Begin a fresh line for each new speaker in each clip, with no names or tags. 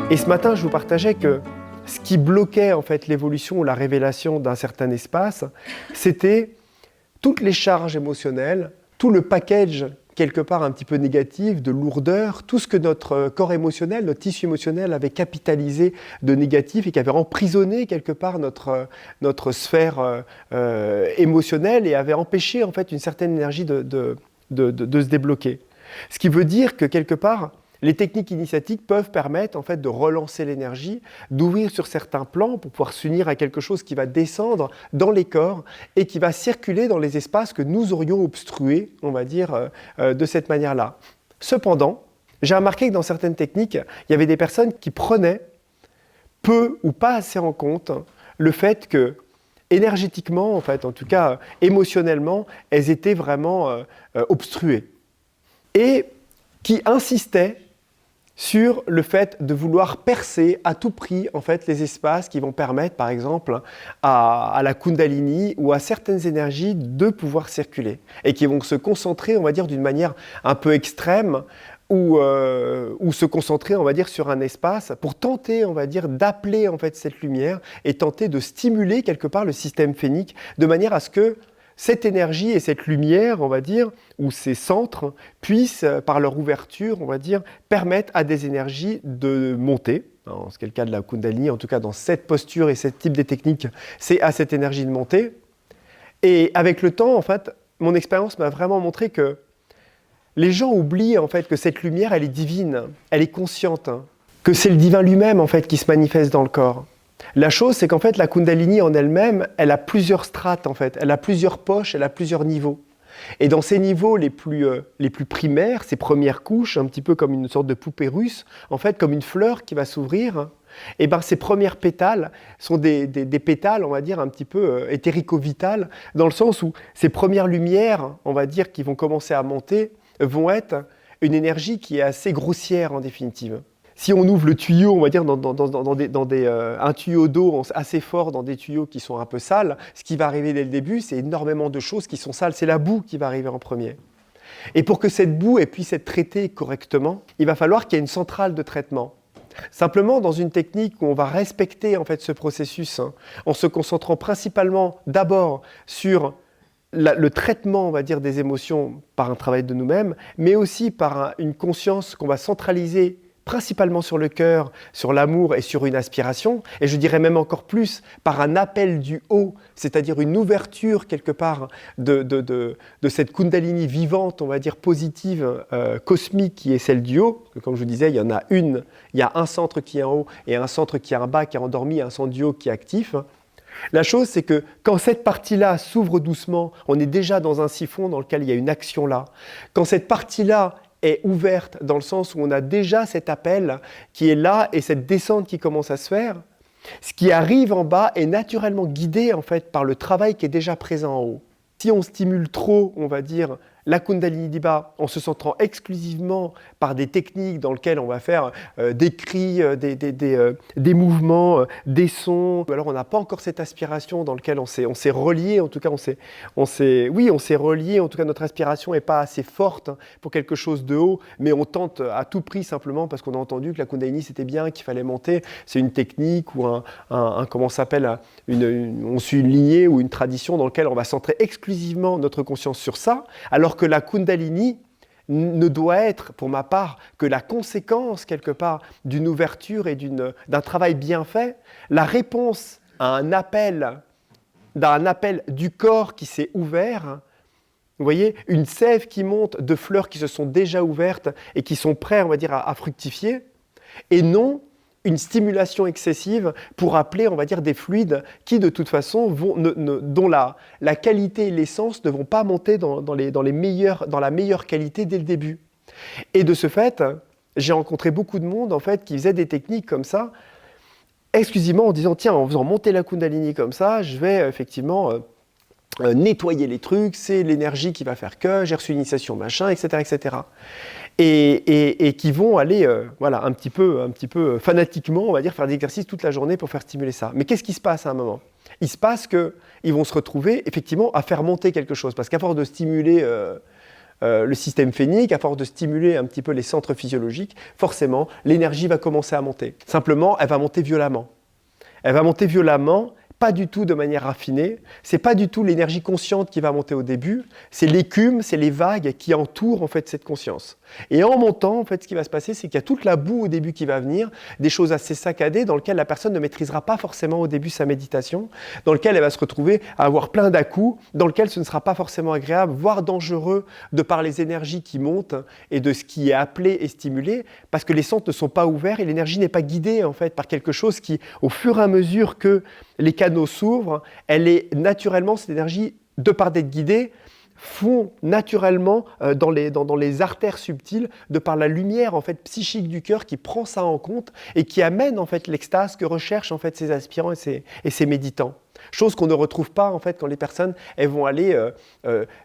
Et ce matin, je vous partageais que ce qui bloquait en fait l'évolution ou la révélation d'un certain espace, c'était toutes les charges émotionnelles, tout le package quelque part un petit peu négatif, de lourdeur, tout ce que notre corps émotionnel, notre tissu émotionnel avait capitalisé de négatif et qui avait emprisonné quelque part notre sphère émotionnelle et avait empêché en fait une certaine énergie de se débloquer. Ce qui veut dire que quelque part, les techniques initiatiques peuvent permettre en fait de relancer l'énergie, d'ouvrir sur certains plans pour pouvoir s'unir à quelque chose qui va descendre dans les corps et qui va circuler dans les espaces que nous aurions obstrués, on va dire, de cette manière-là. Cependant, j'ai remarqué que dans certaines techniques, il y avait des personnes qui prenaient peu ou pas assez en compte le fait que énergétiquement, en fait, en tout cas émotionnellement, elles étaient vraiment obstruées. Et qui insistaient sur le fait de vouloir percer à tout prix en fait, les espaces qui vont permettre, par exemple, à la Kundalini ou à certaines énergies de pouvoir circuler et qui vont se concentrer, on va dire, d'une manière un peu extrême ou se concentrer, on va dire, sur un espace pour tenter, on va dire, d'appeler en fait, cette lumière et tenter de stimuler quelque part le système phénique de manière à ce que cette énergie et cette lumière, on va dire, ou ces centres, puissent, par leur ouverture, on va dire, permettre à des énergies de monter. En ce qui est le cas de la Kundalini, en tout cas dans cette posture et ce type de technique, c'est à cette énergie de monter. Et avec le temps, en fait, mon expérience m'a vraiment montré que les gens oublient en fait que cette lumière, elle est divine, elle est consciente, que c'est le divin lui-même en fait qui se manifeste dans le corps. La chose, c'est qu'en fait, la Kundalini en elle-même, elle a plusieurs strates, en fait. Elle a plusieurs poches, elle a plusieurs niveaux. Et dans ces niveaux les plus primaires, ces premières couches, un petit peu comme une sorte de poupée russe, en fait, comme une fleur qui va s'ouvrir, et ben, ces premières pétales sont des pétales, on va dire, un petit peu éthérico-vitales, dans le sens où ces premières lumières, on va dire, qui vont commencer à monter, vont être une énergie qui est assez grossière, en définitive. Si on ouvre le tuyau, on va dire, un tuyau d'eau assez fort dans des tuyaux qui sont un peu sales, ce qui va arriver dès le début, c'est énormément de choses qui sont sales. C'est la boue qui va arriver en premier. Et pour que cette boue puisse être traitée correctement, il va falloir qu'il y ait une centrale de traitement. Simplement, dans une technique où on va respecter en fait, ce processus, en se concentrant principalement d'abord sur le traitement, on va dire, des émotions par un travail de nous-mêmes, mais aussi par une conscience qu'on va centraliser principalement sur le cœur, sur l'amour et sur une aspiration, et je dirais même encore plus par un appel du haut, c'est-à-dire une ouverture quelque part de cette Kundalini vivante, on va dire positive, cosmique, qui est celle du haut. Comme je vous disais, il y en a une, il y a un centre qui est en haut et un centre qui est en bas, qui est endormi, et un centre du haut qui est actif. La chose, c'est que quand cette partie-là s'ouvre doucement, on est déjà dans un siphon dans lequel il y a une action là. Quand cette partie-là est ouverte dans le sens où on a déjà cet appel qui est là et cette descente qui commence à se faire, ce qui arrive en bas est naturellement guidé en fait par le travail qui est déjà présent en haut. Si on stimule trop, on va dire, la Kundalini du bas en se centrant exclusivement par des techniques dans lesquelles on va faire des cris, des mouvements, des sons, ou alors on n'a pas encore cette aspiration dans laquelle on s'est relié, en tout cas on s'est relié, en tout cas notre aspiration n'est pas assez forte pour quelque chose de haut, mais on tente à tout prix simplement parce qu'on a entendu que la Kundalini c'était bien, qu'il fallait monter. C'est une technique ou comment ça s'appelle, on suit une lignée ou une tradition dans laquelle on va centrer exclusivement notre conscience sur ça, alors que la Kundalini ne doit être, pour ma part, que la conséquence, quelque part, d'une ouverture et d'un travail bien fait, la réponse à un appel du corps qui s'est ouvert. Vous voyez, une sève qui monte de fleurs qui se sont déjà ouvertes et qui sont prêtes, on va dire, à fructifier, et non une stimulation excessive pour appeler, on va dire, des fluides qui, de toute façon, dont la qualité et l'essence ne vont pas monter dans la meilleure qualité dès le début. Et de ce fait, j'ai rencontré beaucoup de monde, en fait, qui faisait des techniques comme ça, exclusivement en disant, tiens, en faisant monter la Kundalini comme ça, je vais effectivement nettoyer les trucs, c'est l'énergie qui va faire que, j'ai reçu une initiation, machin, etc., etc. Et qui vont aller un petit peu fanatiquement, on va dire, faire des exercices toute la journée pour faire stimuler ça. Mais qu'est-ce qui se passe à un moment ? Il se passe qu'ils vont se retrouver effectivement à faire monter quelque chose. Parce qu'à force de stimuler le système phénique, à force de stimuler un petit peu les centres physiologiques, forcément, l'énergie va commencer à monter. Simplement, elle va monter violemment. Elle va monter violemment, pas du tout de manière raffinée. C'est pas du tout l'énergie consciente qui va monter au début. C'est l'écume, c'est les vagues qui entourent en fait cette conscience. Et en montant, en fait, ce qui va se passer, c'est qu'il y a toute la boue au début qui va venir, des choses assez saccadées dans lesquelles la personne ne maîtrisera pas forcément au début sa méditation, dans lesquelles elle va se retrouver à avoir plein d'à-coups, dans lesquelles ce ne sera pas forcément agréable, voire dangereux de par les énergies qui montent et de ce qui est appelé et stimulé, parce que les centres ne sont pas ouverts et l'énergie n'est pas guidée en fait par quelque chose qui, au fur et à mesure que les canaux s'ouvrent, elle est naturellement, cette énergie, de par d'être guidée, font naturellement dans les artères subtiles de par la lumière en fait psychique du cœur qui prend ça en compte et qui amène en fait l'extase que recherchent en fait ces aspirants et ces méditants. Chose qu'on ne retrouve pas en fait quand les personnes elles vont aller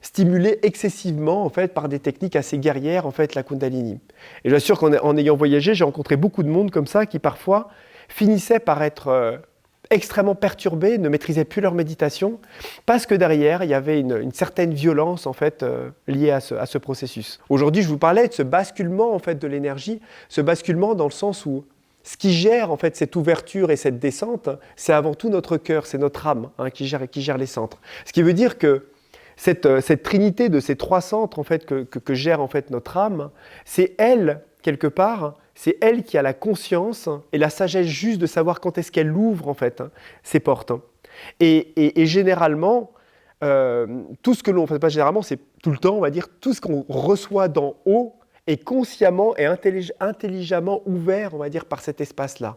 stimuler excessivement en fait par des techniques assez guerrières en fait la Kundalini. Et j'assure qu'en ayant voyagé, j'ai rencontré beaucoup de monde comme ça qui parfois finissaient par être extrêmement perturbés, ne maîtrisaient plus leur méditation, parce que derrière, il y avait une certaine violence en fait, liée à ce processus. Aujourd'hui, je vous parlais de ce basculement en fait, de l'énergie, ce basculement dans le sens où ce qui gère en fait, cette ouverture et cette descente, c'est avant tout notre cœur, c'est notre âme qui gère les centres. Ce qui veut dire que cette trinité de ces trois centres en fait, que gère en fait, notre âme, c'est elle, quelque part, c'est elle qui a la conscience et la sagesse juste de savoir quand est-ce qu'elle ouvre en fait ses portes. Et généralement, tout ce que l'on fait, pas généralement, c'est tout le temps, on va dire, tout ce qu'on reçoit d'en haut est consciemment et intelligemment ouvert, on va dire, par cet espace-là.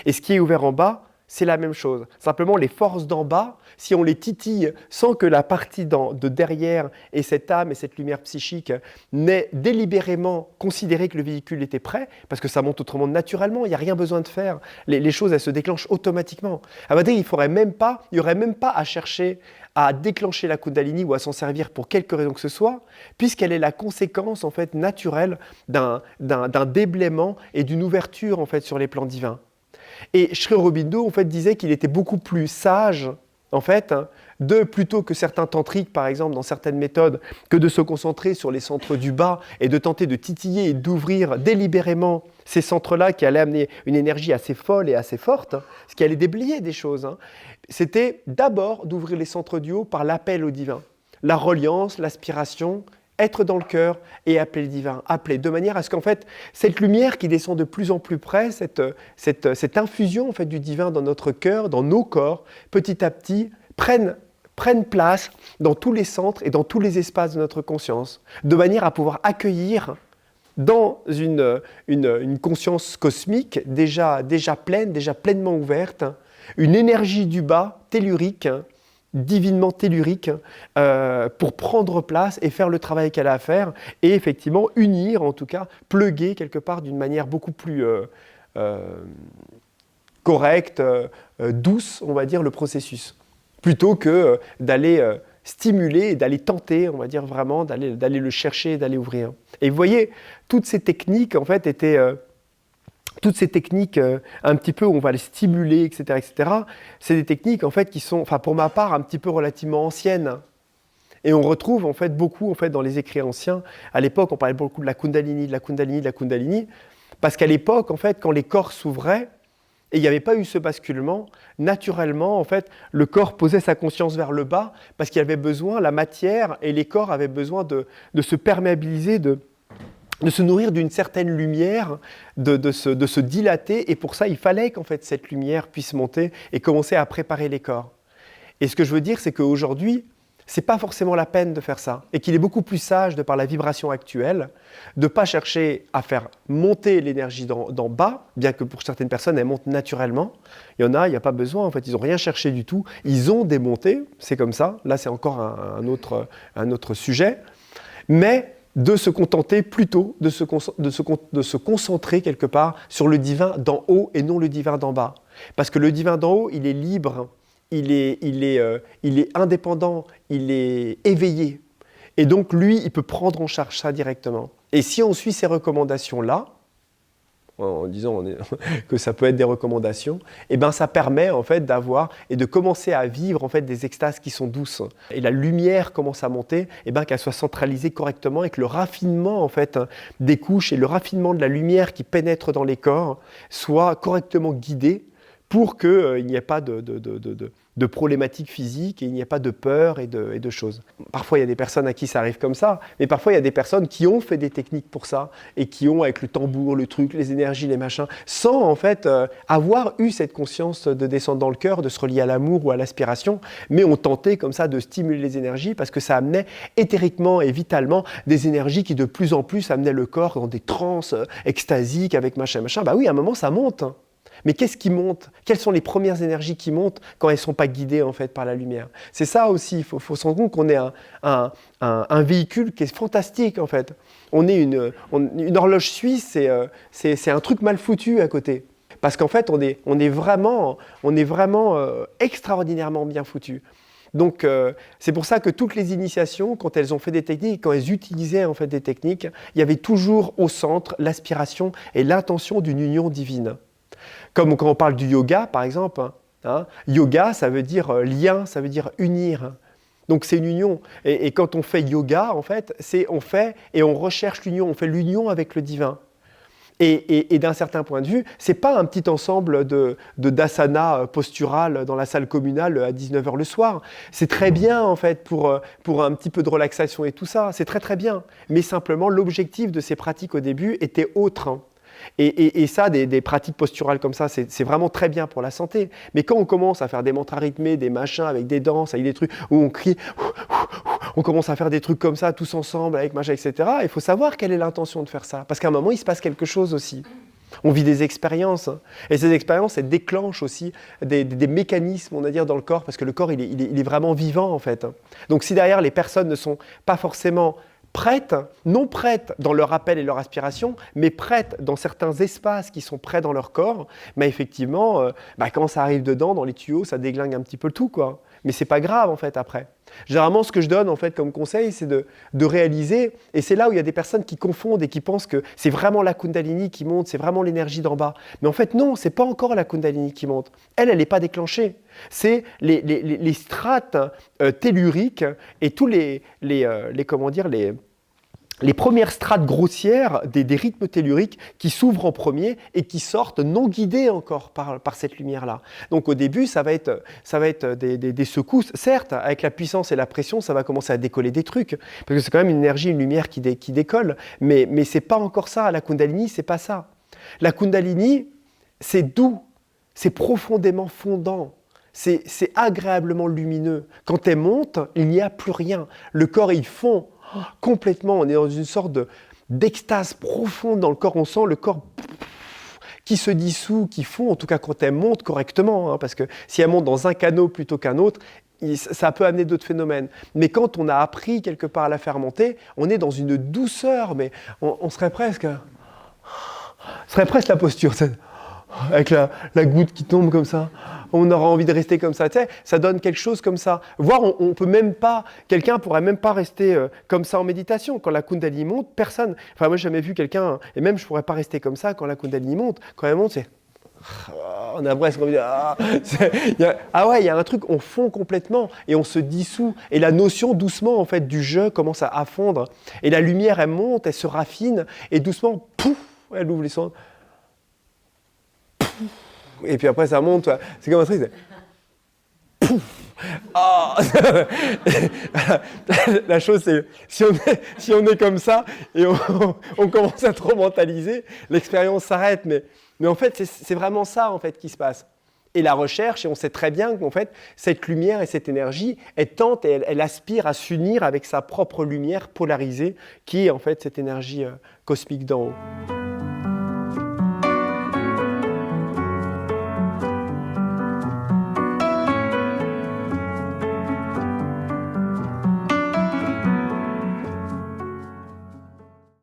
Et ce qui est ouvert en bas, c'est la même chose. Simplement, les forces d'en bas, si on les titille sans que la partie de derrière et cette âme et cette lumière psychique n'aient délibérément considéré que le véhicule était prêt, parce que ça monte autrement naturellement, il n'y a rien besoin de faire. Les choses, elles se déclenchent automatiquement. À vrai dire, il n'y aurait même pas à chercher à déclencher la Kundalini ou à s'en servir pour quelque raison que ce soit, puisqu'elle est la conséquence en fait, naturelle d'un déblaiement et d'une ouverture en fait, sur les plans divins. Et Sri Aurobindo en fait, disait qu'il était beaucoup plus sage, en fait, plutôt que certains tantriques, par exemple, dans certaines méthodes, que de se concentrer sur les centres du bas et de tenter de titiller et d'ouvrir délibérément ces centres-là qui allaient amener une énergie assez folle et assez forte, ce qui allait déblayer des choses. C'était d'abord d'ouvrir les centres du haut par l'appel au divin, la reliance, l'aspiration, être dans le cœur et appeler le divin, appeler, de manière à ce qu'en fait, cette lumière qui descend de plus en plus près, cette infusion en fait, du divin dans notre cœur, dans nos corps, petit à petit, prenne place dans tous les centres et dans tous les espaces de notre conscience, de manière à pouvoir accueillir dans une conscience cosmique déjà pleine, déjà pleinement ouverte, une énergie du bas, tellurique, divinement tellurique, pour prendre place et faire le travail qu'elle a à faire et effectivement unir, en tout cas, pluguer quelque part d'une manière beaucoup plus correcte, douce, on va dire, le processus, plutôt que d'aller stimuler et d'aller tenter, on va dire vraiment, d'aller le chercher, d'aller ouvrir. Et vous voyez, toutes ces techniques, en fait, étaient... toutes ces techniques un petit peu où on va les stimuler, etc., c'est des techniques en fait qui sont, enfin pour ma part, un petit peu relativement anciennes. Et on retrouve en fait beaucoup en fait dans les écrits anciens. À l'époque, on parlait beaucoup de la Kundalini, parce qu'à l'époque, en fait, quand les corps s'ouvraient et il n'y avait pas eu ce basculement, naturellement, en fait, le corps posait sa conscience vers le bas parce qu'il avait besoin, la matière et les corps avaient besoin de se perméabiliser, de se nourrir d'une certaine lumière, de se dilater, et pour ça, il fallait qu'en fait, cette lumière puisse monter et commencer à préparer les corps. Et ce que je veux dire, c'est qu'aujourd'hui, ce n'est pas forcément la peine de faire ça, et qu'il est beaucoup plus sage, de par la vibration actuelle, de ne pas chercher à faire monter l'énergie d'en bas, bien que pour certaines personnes, elle monte naturellement. Il y en a, il n'y a pas besoin, en fait, ils n'ont rien cherché du tout, ils ont démonté, c'est comme ça, là c'est encore un autre sujet, mais de se contenter plutôt de se concentrer quelque part sur le divin d'en haut et non le divin d'en bas. Parce que le divin d'en haut, il est libre, il est indépendant, il est éveillé. Et donc lui, il peut prendre en charge ça directement. Et si on suit ces recommandations-là, en disant que ça peut être des recommandations, et ben ça permet en fait d'avoir et de commencer à vivre en fait des extases qui sont douces. Et la lumière commence à monter, et ben qu'elle soit centralisée correctement et que le raffinement en fait des couches et le raffinement de la lumière qui pénètre dans les corps soit correctement guidé pour qu'il n'y ait pas de problématiques physiques et il n'y ait pas de peur et de choses. Parfois, il y a des personnes à qui ça arrive comme ça, mais parfois, il y a des personnes qui ont fait des techniques pour ça et qui ont, avec le tambour, le truc, les énergies, les machins, sans en fait avoir eu cette conscience de descendre dans le cœur, de se relier à l'amour ou à l'aspiration, mais ont tenté comme ça de stimuler les énergies parce que ça amenait éthériquement et vitalement des énergies qui de plus en plus amenaient le corps dans des transes extasiques avec machin. Bah oui, à un moment, ça monte. Mais qu'est-ce qui monte? Quelles sont les premières énergies qui montent quand elles ne sont pas guidées en fait, par la lumière? C'est ça aussi, il faut se rendre compte qu'on est un véhicule qui est fantastique en fait. On est une horloge suisse, c'est un truc mal foutu à côté. Parce qu'en fait, on est vraiment extraordinairement bien foutu. Donc c'est pour ça que toutes les initiations, quand elles ont fait des techniques, quand elles utilisaient en fait des techniques, il y avait toujours au centre l'aspiration et l'intention d'une union divine. Comme quand on parle du yoga, par exemple, yoga, ça veut dire lien, ça veut dire unir. Donc c'est une union. Et quand on fait yoga, en fait, on fait et on recherche l'union, on fait l'union avec le divin. Et d'un certain point de vue, ce n'est pas un petit ensemble d'asana postural dans la salle communale à 19h le soir. C'est très bien, en fait, pour un petit peu de relaxation et tout ça. C'est très, très bien. Mais simplement, l'objectif de ces pratiques au début était autre. Et ça, des pratiques posturales comme ça, c'est vraiment très bien pour la santé. Mais quand on commence à faire des mantras rythmés, des machins avec des danses, avec des trucs où on crie, on commence à faire des trucs comme ça tous ensemble, avec machin, etc. Il faut savoir quelle est l'intention de faire ça. Parce qu'à un moment, il se passe quelque chose aussi. On vit des expériences. Et ces expériences, elles déclenchent aussi des mécanismes, on va dire, dans le corps. Parce que le corps, il est vraiment vivant, en fait. Donc si derrière, les personnes ne sont pas forcément prêtes, non prêtes dans leur appel et leur aspiration, mais prêtes dans certains espaces qui sont prêts dans leur corps, bah effectivement, quand ça arrive dedans, dans les tuyaux, ça déglingue un petit peu le tout, quoi. Mais c'est pas grave, en fait, après. Généralement, ce que je donne, en fait, comme conseil, c'est de réaliser, et c'est là où il y a des personnes qui confondent et qui pensent que c'est vraiment la Kundalini qui monte, c'est vraiment l'énergie d'en bas. Mais en fait, non, c'est pas encore la Kundalini qui monte. Elle n'est pas déclenchée. C'est les strates telluriques et tous les premières strates grossières des rythmes telluriques qui s'ouvrent en premier et qui sortent non guidées encore par cette lumière-là. Donc au début, ça va être des secousses. Certes, avec la puissance et la pression, ça va commencer à décoller des trucs, parce que c'est quand même une énergie, une lumière qui décolle, mais c'est pas encore ça. La Kundalini, c'est pas ça. La Kundalini, c'est doux, c'est profondément fondant. C'est agréablement lumineux. Quand elle monte, il n'y a plus rien. Le corps, il fond complètement. On est dans une sorte d'extase profonde dans le corps. On sent le corps qui se dissout, qui fond, en tout cas quand elle monte correctement. Parce que si elle monte dans un canot plutôt qu'un autre, ça peut amener d'autres phénomènes. Mais quand on a appris quelque part à la faire monter, on est dans une douceur, mais on serait presque... Ce serait presque la posture, avec la goutte qui tombe comme ça. On aura envie de rester comme ça, tu sais, ça donne quelque chose comme ça. Voire, on peut même pas, quelqu'un pourrait même pas rester comme ça en méditation. Quand la Kundalini monte, personne, enfin moi j'ai jamais vu quelqu'un, et même je pourrais pas rester comme ça quand la Kundalini monte. Quand elle monte, c'est... On a presque envie de... il y a un truc, on fond complètement et on se dissout. Et la notion doucement en fait du je commence à fondre. Et la lumière, elle monte, elle se raffine, et doucement, pouf, elle ouvre les sons. Et puis après ça monte, c'est comme un truc, c'est... Pouf. Oh. La chose c'est, si on est comme ça et on commence à trop mentaliser, l'expérience s'arrête, mais en fait c'est vraiment ça en fait qui se passe. Et la recherche, et on sait très bien qu'en fait cette lumière et cette énergie, elle tente et elle aspire à s'unir avec sa propre lumière polarisée qui est en fait cette énergie cosmique d'en haut.